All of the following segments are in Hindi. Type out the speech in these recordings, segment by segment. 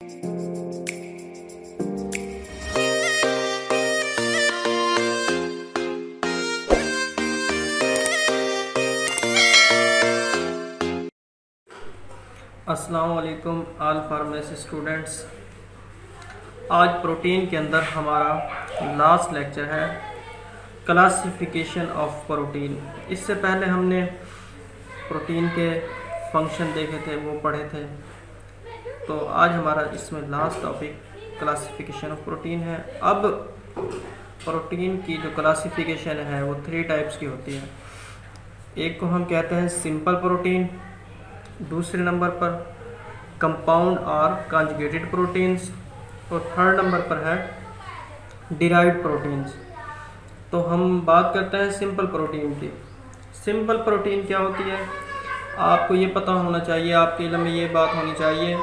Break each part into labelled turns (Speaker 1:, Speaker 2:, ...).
Speaker 1: अस्सलाम वालेकुम ऑल फार्मेसी स्टूडेंट्स। आज प्रोटीन के अंदर हमारा लास्ट लेक्चर है क्लासिफिकेशन ऑफ प्रोटीन। इससे पहले हमने प्रोटीन के फंक्शन देखे थे, वो पढ़े थे। तो आज हमारा इसमें last topic classification of protein है। अब प्रोटीन की जो क्लासिफिकेशन है वो 3 टाइप्स की होती है। एक को हम कहते हैं सिंपल प्रोटीन, दूसरे नंबर पर कंपाउंड और कॉन्जुगेटेड प्रोटीन्स, और थर्ड नंबर पर है डिराइव्ड प्रोटीन्स। तो हम बात करते हैं सिंपल प्रोटीन की। सिंपल प्रोटीन क्या होती है, आपको ये पता होना चाहिए, आपके इल्म में ये बात होनी चाहिए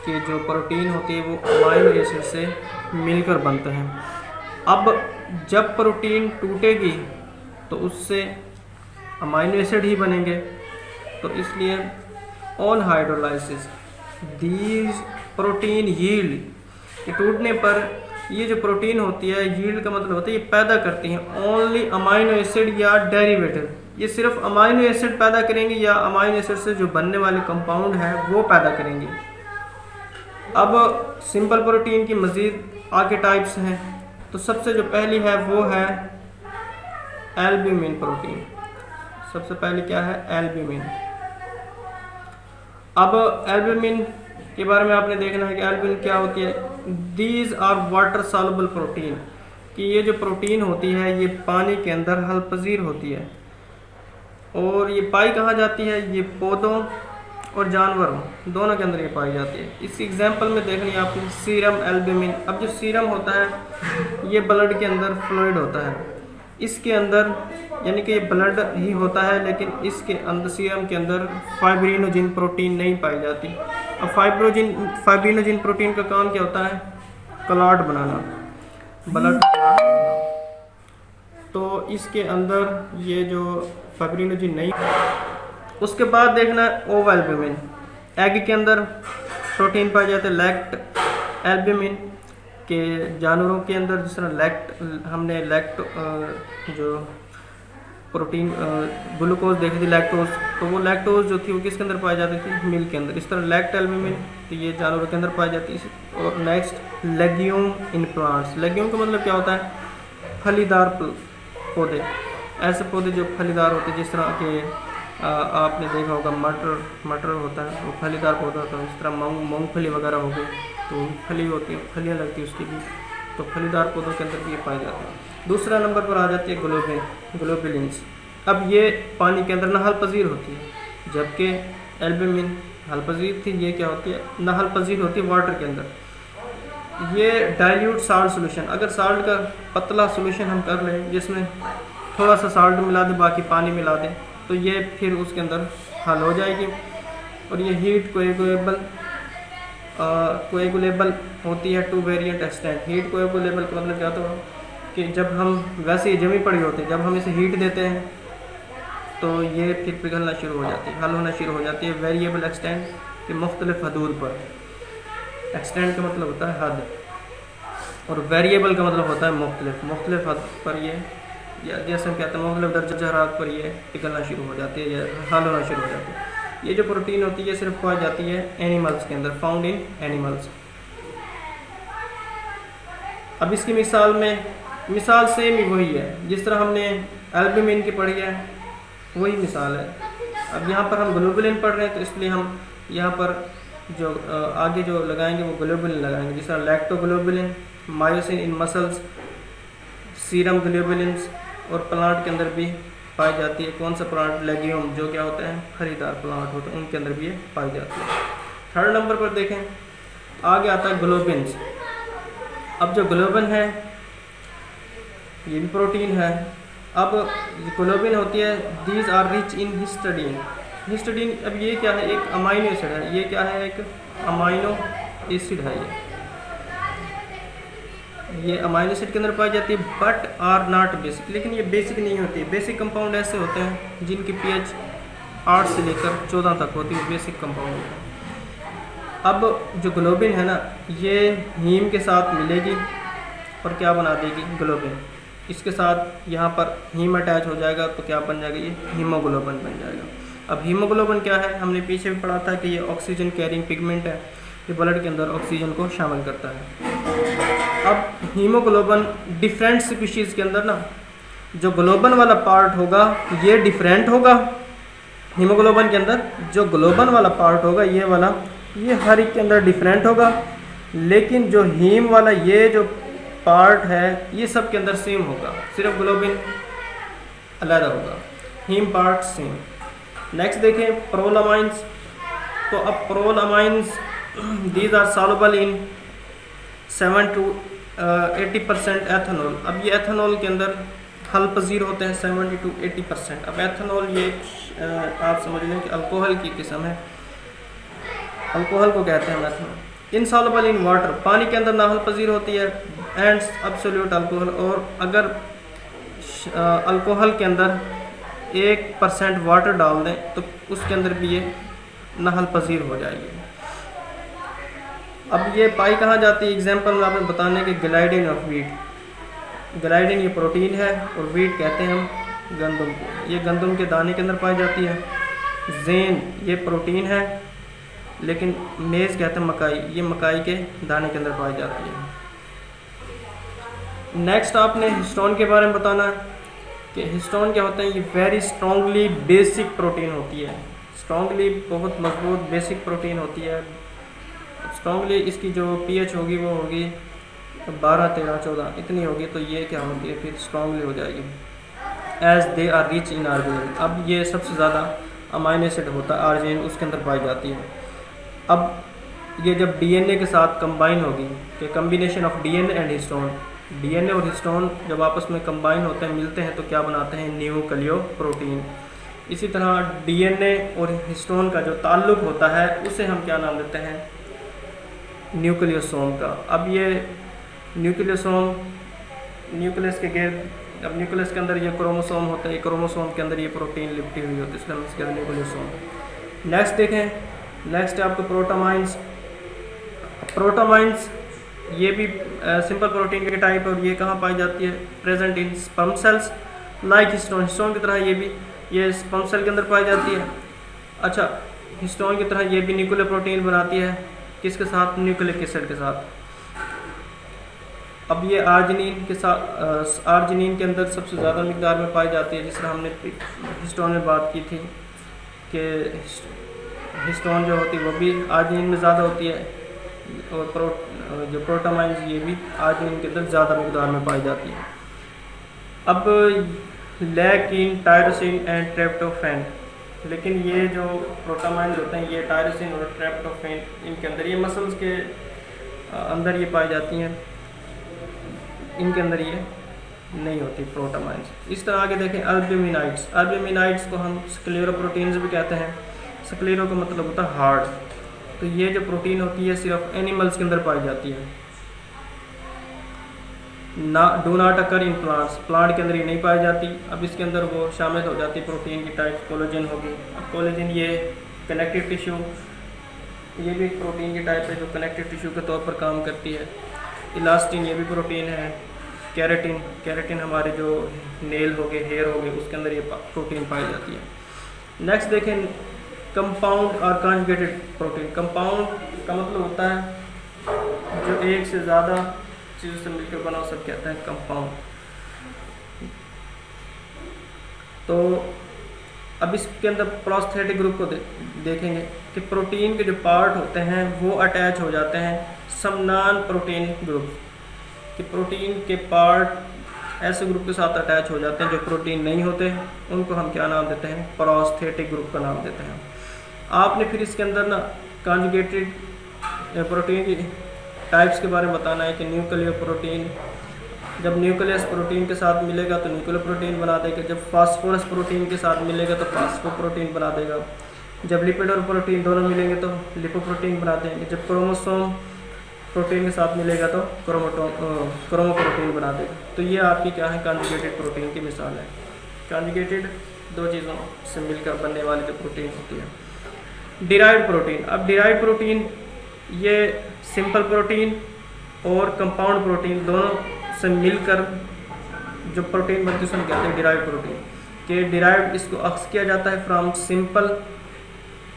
Speaker 1: कि जो प्रोटीन होती है वो अमाइनो एसिड से मिलकर बनते हैं। अब जब प्रोटीन टूटेगी तो उससे अमाइनो एसिड ही बनेंगे। तो इसलिए on hydrolysis these protein yield, कि टूटने पर ये जो प्रोटीन होती है, यील्ड का मतलब होता है ये पैदा करती हैं ओनली अमाइनो एसिड या डेरिवेटिव। ये सिर्फ अमाइनो एसिड पैदा करेंगे या अमाइनो एसिड से जो बनने वाले कंपाउंड है वो पैदा करेंगे। अब सिंपल प्रोटीन की मज़ीद आगे टाइप्स हैं। तो सबसे जो पहली है वो है एल्ब्यूमिन प्रोटीन। सबसे पहले क्या है, एल्ब्यूमिन। अब एल्ब्यूमिन के बारे में आपने देखना है कि एल्ब्यूमिन क्या होती है। These are water soluble protein, कि ये जो प्रोटीन होती है ये पानी के अंदर हल पजीर होती है। और ये पाई कहाँ जाती है, ये पौधों और जानवरों दोनों के अंदर ये पाई जाती है। इस एग्जांपल में देखनी है आपको सीरम एल्ब्यूमिन। अब जो सीरम होता है ये ब्लड के अंदर फ्लूइड होता है, इसके अंदर यानी कि ये ब्लड ही होता है, लेकिन इसके अंदर सीरम के अंदर फाइब्रिनोजिन प्रोटीन नहीं पाई जाती। अब फाइब्रिनोजिन प्रोटीन का काम क्या होता है, क्लॉट बनाना, ब्लड। तो इसके अंदर ये जो फाइब्रिनोजिन नहीं। उसके बाद देखना है ओव एल्ब्यूमिन। एग के अंदर प्रोटीन पाए जाते हैं लैक्ट एल्ब्यूमिन के। जानवरों के अंदर जिस तरह हमने जो प्रोटीन ग्लूकोज देखी थी, लैक्टोज, तो वो लैक्टोज जो थी वो किसके अंदर पाई जाती थी, मिल्क के अंदर। इस तरह लैक्ट एल्ब्यूमिन तो ये जानवरों के अंदर पाई जाती है। और next legume in plants. Legume का मतलब क्या होता है, फलीदार पौधे। ऐसे पौधे जो फलीदार होते हैं, जिस तरह के आपने देखा होगा मटर होता है, वो फलीदार पौधा होता है। इस तरह मूंगफली वगैरह हो गई तो फली होती है, फलियाँ लगती है उसकी भी, तो फलीदार पौधों के अंदर भी ये पाए जाते हैं। दूसरा नंबर पर आ जाती है ग्लोबुलिन्स। अब ये पानी के अंदर नहल पजीर होती है, जबकि एल्ब्यूमिन हल पजीर थी, ये क्या होती है, नहल पजीर होती है वाटर के अंदर। ये डाइल्यूट साल्ट सोल्यूशन, अगर साल्ट का पतला सोल्यूशन हम कर लें जिसमें थोड़ा सा साल्ट मिला दें बाकी पानी मिला दें, तो ये फिर उसके अंदर हल हो जाएगी। और ये हीट कोएगुलेबल होती है to variant extent. Heat coagulable का मतलब क्या होता है कि जब हम वैसे ही जमी पड़ी होती है, जब हम इसे हीट देते हैं तो ये फिर पिघलना शुरू हो जाती है, हल होना शुरू हो जाती है। वेरिएबल एक्सटेंट के मुख्तलिफ हदूद पर। एक्सटेंट का मतलब होता है हद, और वेरिएबल का मतलब होता है मुख्तलिफ हद पर ये, या जैसे हम कहते हैं मुख्तलिफ दर्जा हरारत पर ये पिघलना शुरू हो जाती है या हल होना शुरू हो जाती है। ये जो प्रोटीन होती है ये सिर्फ पाई जाती है एनिमल्स के अंदर, फाउंड इन एनिमल्स। अब इसकी मिसाल सेम ही वही है जिस तरह हमने एल्ब्यूमिन की पढ़ी है, वही मिसाल है। अब यहाँ पर हम ग्लोबुलिन पढ़ रहे हैं, तो इसलिए हम यहाँ पर जो आगे जो लगाएंगे वो ग्लोबुलिन लगाएंगे, जिस तरह लैक्टोग्लोबुलिन, मायोसिन इन मसल्स, सीरम ग्लोबुलिन्स। और प्लांट के अंदर भी पाई जाती है। कौन सा प्लांट, लेग्यूम, जो क्या होता है फलीदार प्लांट होते हैं, उनके अंदर भी ये पाई जाती है। थर्ड नंबर पर देखें, आगे आता है ग्लोबिन्स। अब जो ग्लोबिन है ये भी प्रोटीन है। अब ग्लोबिन होती है, these are rich in histidine. Histidine, अब ये क्या है, एक अमाइनो एसिड है। ये क्या है, एक अमाइनो एसिड है। ये अमाइनो एसिड के अंदर पाई जाती है, बट आर नॉट बेसिक। लेकिन ये बेसिक नहीं होती। बेसिक कंपाउंड ऐसे होते हैं जिनकी pH 8 से लेकर 14 तक होती है, बेसिक कंपाउंड होता है। अब जो ग्लोबिन है ना, ये हीम के साथ मिलेगी और क्या बना देगी, ग्लोबिन। इसके साथ यहाँ पर हीम अटैच हो जाएगा तो क्या बन जाएगा, ये हीमोग्लोबिन बन जाएगा। अब हीमोग्लोबिन क्या है, हमने पीछे भी पढ़ा था कि ये ऑक्सीजन कैरिंग पिगमेंट है, ये ब्लड के अंदर ऑक्सीजन को शामिल करता है। अब हीमोग्लोबिन डिफरेंट स्पीशीज़ के अंदर ना, जो ग्लोबन वाला पार्ट होगा ये डिफरेंट होगा। हीमोग्लोबिन के अंदर जो ग्लोबन वाला पार्ट होगा ये वाला, ये हर एक के अंदर डिफरेंट होगा, लेकिन जो हीम वाला ये जो पार्ट है ये सब के अंदर सेम होगा, सिर्फ ग्लोबिन अलग होगा, हीम पार्ट सेम। नेक्स्ट देखें प्रोलामाइंस। तो अब prolamins these are soluble in 7 to 80% ethanol. अब ये एथेनॉल के अंदर हल पजीर होते हैं 70 to 80%। अब एथेनॉल ये आप समझ लें कि अल्कोहल की किस्म है, अल्कोहल को कहते हैं एथेनॉल। इनसॉल्युबल इन वाटर, पानी के अंदर नाहल पजीर होती है, एंड एब्सोल्यूट अल्कोहल। और अगर अल्कोहल के अंदर 1% वाटर डाल दें तो उसके अंदर भी ये नाहल पजीर हो जाएगी। अब ये पाई कहाँ जाती है, एग्जाम्पल में आपने बताने के ग्लाइडिन ऑफ वीट। ग्लाइडिन ये प्रोटीन है और वीट कहते हैं हम गंदम को, ये गंदम के दाने के अंदर पाई जाती है। जेन ये प्रोटीन है, लेकिन मेज़ कहते हैं मकाई, ये मकाई के दाने के अंदर पाई जाती है। नेक्स्ट आपने हिस्टोन के बारे में बताना है कि हिस्टोन क्या होता है। ये वेरी स्ट्रॉन्गली बेसिक प्रोटीन होती है, स्ट्रॉन्गली बहुत मजबूत बेसिक प्रोटीन होती है। स्ट्रॉन्गली इसकी जो पीएच होगी वो होगी 12, 13, 14 इतनी होगी, तो ये क्या होगी फिर स्ट्रॉन्गली हो जाएगी। As they are rich in arginine, अब ये सबसे ज़्यादा अमाइनो एसिड होता है आर्जिनिन, उसके अंदर पाई जाती है। अब ये जब डीएनए के साथ कंबाइन होगी, कि combination of DNA and histone, DNA और हिस्टोन जब आपस में कंबाइन होते हैं, मिलते हैं, तो क्या बनाते हैं, न्यूक्लियोप्रोटीन। इसी तरह डीएनए और हिस्टोन का जो ताल्लुक़ होता है उसे हम क्या नाम देते हैं, न्यूक्लियोसोम का। अब ये न्यूक्लियोसोम न्यूक्लियस के गिर्द, अब न्यूक्लियस के अंदर ये क्रोमोसोम होता है, क्रोमोसोम के अंदर ये प्रोटीन लिपटी हुई होती है, इसलिए हम इसके अंदर न्यूक्लियोसोम। नेक्स्ट देखें, नेक्स्ट है आपको प्रोटोमाइंस। प्रोटोमाइंस ये भी सिंपल प्रोटीन के टाइप है और ये कहाँ पाई जाती है, present in sperm cells like histone. Histone की तरह ये भी ये स्पर्म सेल के अंदर पाई जाती है। अच्छा, हिस्टोन की तरह ये भी न्यूक्लियर प्रोटीन बनाती है, किसके साथ, न्यूक्लिक एसिड के साथ। अब ये आर्जिनिन के साथ, आर्जिनिन के अंदर सबसे ज़्यादा मिकदार में पाई जाती है, जिस तरह हमने हिस्टोन में बात की थी कि हिस्टोन जो होती है वो भी आर्जिनिन में ज़्यादा होती है, और जो प्रोटोमाइंस ये भी आर्जिनिन के अंदर ज़्यादा मिकदार में पाई जाती है। अब लैकिन, टायरोसिन एंड ट्रिप्टोफैन, लेकिन ये जो प्रोटोमाइंस होते हैं ये टायरोसिन और ट्रिप्टोफैन इनके अंदर, ये मसल्स के अंदर ये पाई जाती हैं, इनके अंदर ये नहीं होती प्रोटोमाइंस। इस तरह आगे देखें अल्ब्यूमिनाइड्स। अल्ब्यूमिनाइड्स को हम स्क्लेरोप्रोटीन्स भी कहते हैं। स्क्लेरो का मतलब होता है हार्ड। तो ये जो प्रोटीन होती है सिर्फ एनिमल्स के अंदर पाई जाती है, do not occur in plants, plant के अंदर ये नहीं पाई जाती। अब इसके अंदर वो शामिल हो जाती प्रोटीन की टाइप, कोलेजन होगी। अब कोलेजन ये कनेक्टिव टिश्यू, ये भी एक प्रोटीन की टाइप है जो कनेक्टिव टिश्यू के तौर पर काम करती है। इलास्टिन ये भी प्रोटीन है। कैरेटिन, कैरेटिन हमारे जो नेल हो गए, हेयर हो गए, उसके अंदर ये प्रोटीन पाई जाती है। नेक्स्ट देखें कंपाउंड और कॉन्जुगेटेड प्रोटीन। कंपाउंड का मतलब होता है जो एक से ज़्यादा चीज़ों से मिलकर बना, सब कहते हैं कंपाउंड। तो अब इसके अंदर प्रोस्थेटिक ग्रुप को देखेंगे कि प्रोटीन के जो पार्ट होते हैं वो अटैच हो जाते हैं सम नॉन प्रोटीन ग्रुप, कि प्रोटीन के पार्ट ऐसे ग्रुप के साथ अटैच हो जाते हैं जो प्रोटीन नहीं होते, उनको हम क्या नाम देते हैं, प्रोस्थेटिक ग्रुप का नाम देते हैं। आपने फिर इसके अंदर ना कॉन्जुगेटेड प्रोटीन की टाइप्स के बारे में बताना है कि न्यूक्लियर प्रोटीन, जब न्यूक्लियस प्रोटीन के साथ मिलेगा तो न्यूक्लियर प्रोटीन बना देगा, जब फास्फोरस प्रोटीन के साथ मिलेगा तो फास्फोप्रोटीन बना देगा, जब लिपिड और प्रोटीन दोनों मिलेंगे तो लिपोप्रोटीन बना देंगे, जब क्रोमोसोम प्रोटीन के साथ मिलेगा तो क्रोमोप्रोटीन बना देगा। तो ये आपकी क्या है, कॉन्जुगेटेड प्रोटीन की मिसाल है। कॉन्जुगेटेड दो चीज़ों से मिलकर बनने वाली जो प्रोटीन होती है। Derived protein. अब डिराइव्ड प्रोटीन ये सिंपल प्रोटीन और कंपाउंड प्रोटीन दोनों से मिलकर जो प्रोटीन बनती है उसमें कहते हैं डिराइव्ड प्रोटीन के डिराइव्ड इसको अक्स किया जाता है from simple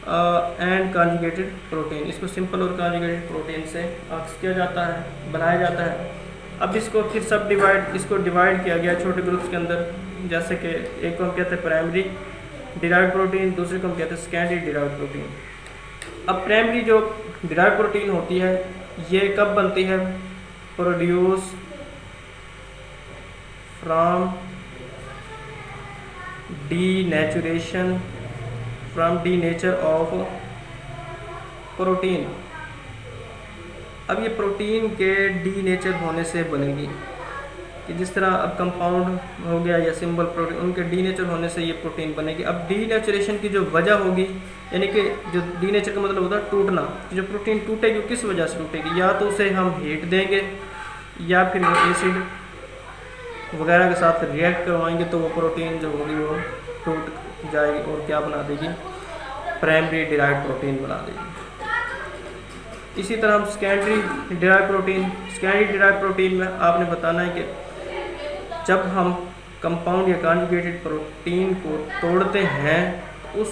Speaker 1: and conjugated protein. इसको सिंपल और कॉन्जुगेटेड प्रोटीन से अक्स किया जाता है, बनाया जाता है। अब इसको फिर सब इसको डिवाइड किया गया छोटे ग्रुप्स के अंदर, जैसे कि एक को हम कहते हैं प्राइमरी डिराइव्ड प्रोटीन, दूसरे को हम कहते हैं सेकेंडरी डिराइव्ड प्रोटीन। अब प्राइमरी जो डिराइव्ड प्रोटीन होती है ये कब बनती है? Produce from denaturation from denature of protein. अब ये प्रोटीन के डीनेचर होने से बनेगी, कि जिस तरह अब कंपाउंड हो गया या सिंपल प्रोटीन, उनके डीनेचर होने से ये प्रोटीन बनेगी। अब डीनेचुरेशन की जो वजह होगी, यानी कि जो डीनेचर का मतलब होता है टूटना, जो प्रोटीन टूटेगी किस वजह से टूटेगी? या तो उसे हम हीट देंगे या फिर एसिड वगैरह के साथ रिएक्ट करवाएंगे तो वो प्रोटीन जो होगी वो टूट जाएगी और क्या बना देगी? प्राइमरी डिराइव्ड प्रोटीन बना देगी। इसी तरह हम सेकेंडरी डिराइव्ड प्रोटीन में आपने बताना है कि जब हम कंपाउंड या कॉन्जुगेटेड प्रोटीन को तोड़ते हैं, उस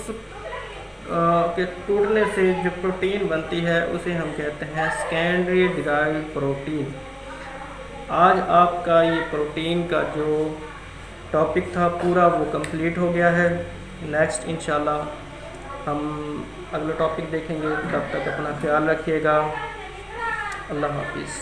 Speaker 1: के टूटने से जो प्रोटीन बनती है उसे हम कहते हैं सेकेंडरी डिराइव्ड प्रोटीन। आज आपका ये प्रोटीन का जो टॉपिक था पूरा वो कंप्लीट हो गया है। नेक्स्ट इंशाल्लाह हम अगला टॉपिक देखेंगे। तब तक अपना ख्याल रखिएगा। अल्लाह हाफिज़।